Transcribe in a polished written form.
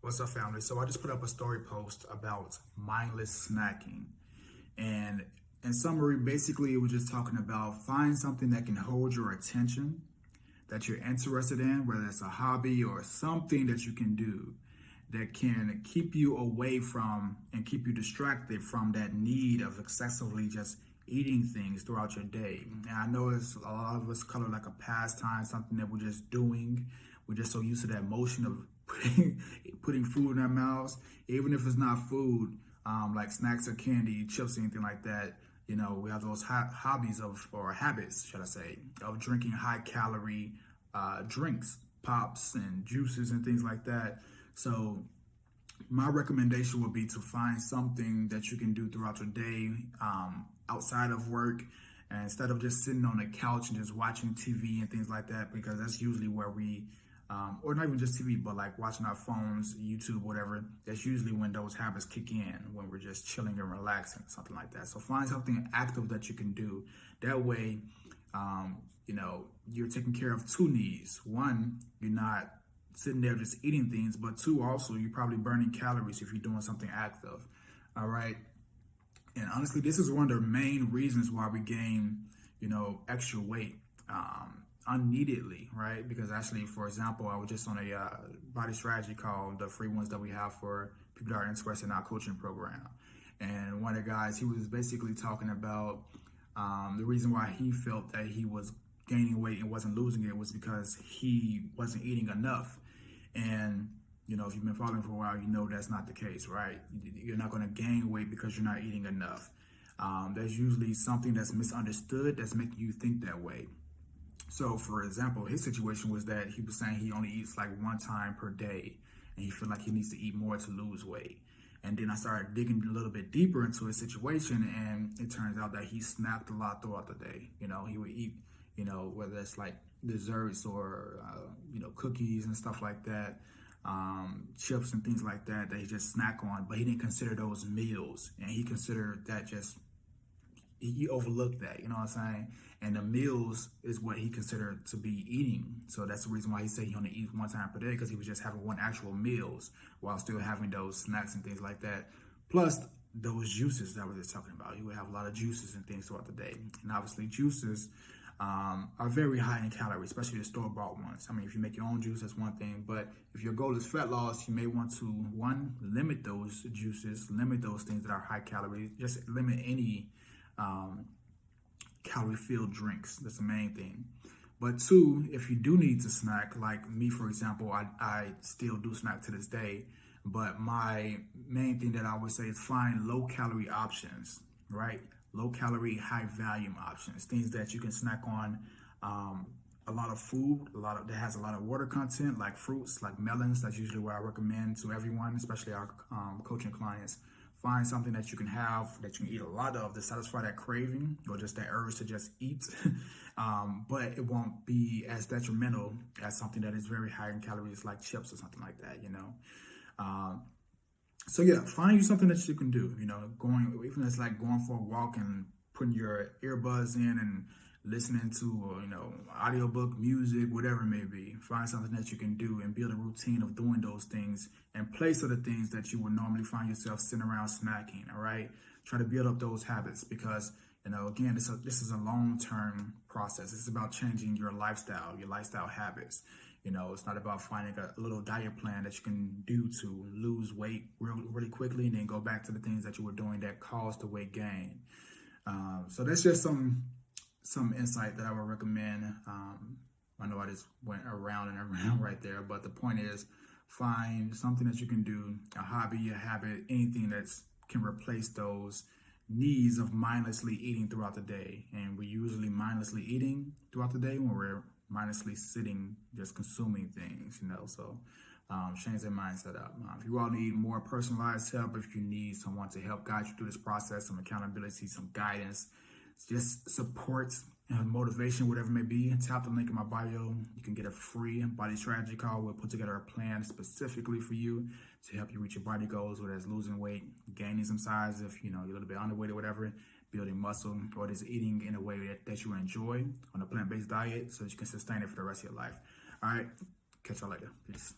What's up, family? So I just put up a story post about mindless snacking. And in summary, basically, we're just talking about find something that can hold your attention, that you're interested in, whether it's a hobby or something that you can do that can keep you away from and keep you distracted from that need of excessively just eating things throughout your day. And I know it's a lot of us color like a pastime, something that we're just doing. We're just so used to that motion of putting food in our mouths, even if it's not food, like snacks or candy, chips, anything like that. You know, we have those hobbies or habits, should I say, of drinking high calorie drinks, pops and juices and things like that. So my recommendation would be to find something that you can do throughout your day outside of work, and instead of just sitting on the couch and just watching TV and things like that, because that's usually where we or not even just TV, but like watching our phones, YouTube, whatever. That's usually when those habits kick in, when we're just chilling and relaxing, something like that. So find something active that you can do. That way, you know, you're taking care of two needs. One, you're not sitting there just eating things, but two, also, you're probably burning calories if you're doing something active. All right. And honestly, this is one of the main reasons why we gain, extra weight. Unneededly, right? Because actually, for example, I was just on a body strategy call, the free ones that we have for people that are interested in our coaching program. And one of the guys, he was basically talking about the reason why he felt that he was gaining weight and wasn't losing it was because he wasn't eating enough. And, if you've been following for a while, you know that's not the case, right? You're not going to gain weight because you're not eating enough. There's usually something that's misunderstood that's making you think that way. So, for example, his situation was that he was saying he only eats like one time per day, and he felt like he needs to eat more to lose weight. And then I started digging a little bit deeper into his situation, and it turns out that he snacked a lot throughout the day. He would eat, whether it's like desserts or, cookies and stuff like that, chips and things like that he just snack on, but he didn't consider those meals, and he considered that just he overlooked that, you know what I'm saying? And the meals is what he considered to be eating. So that's the reason why he said he only eats one time per day, because he was just having one actual meals while still having those snacks and things like that. Plus those juices that we were just talking about. He would have a lot of juices and things throughout the day. And obviously juices are very high in calories, especially the store-bought ones. I mean, if you make your own juice, that's one thing. But if your goal is fat loss, you may want to, one, limit those juices, limit those things that are high calories, just limit any calorie-filled drinks. That's the main thing. But two, if you do need to snack, like me, for example, I still do snack to this day. But my main thing that I would say is find low-calorie options, right? Low-calorie, high-volume options, things that you can snack on. A lot of food, that has a lot of water content, like fruits, like melons. That's usually what I recommend to everyone, especially our coaching clients. Find something that you can have, that you can eat a lot of to satisfy that craving or just that urge to just eat. But it won't be as detrimental as something that is very high in calories like chips or something like that, So yeah, find you something that you can do, even if it's like going for a walk and putting your earbuds in and listening to, audiobook, music, whatever it may be. Find something that you can do and build a routine of doing those things in place of the things that you would normally find yourself sitting around snacking, all right? Try to build up those habits because, again, this is a long-term process. It's about changing your lifestyle habits. It's not about finding a little diet plan that you can do to lose weight really quickly and then go back to the things that you were doing that caused the weight gain. So that's just some insight that I would recommend. I know I just went around and around right there, but the point is find something that you can do, a hobby, a habit, anything that can replace those needs of mindlessly eating throughout the day. And we're usually mindlessly eating throughout the day when we're mindlessly sitting, just consuming things, so change that mindset up. If you all need more personalized help, if you need someone to help guide you through this process, some accountability, some guidance, just support and motivation, whatever it may be, tap the link in my bio. You can get a free body strategy call. We'll put together a plan specifically for you to help you reach your body goals, whether it's losing weight, gaining some size if you're a little bit underweight or whatever, building muscle, or just eating in a way that you enjoy on a plant-based diet so that you can sustain it for the rest of your life. All right, catch y'all later. Peace.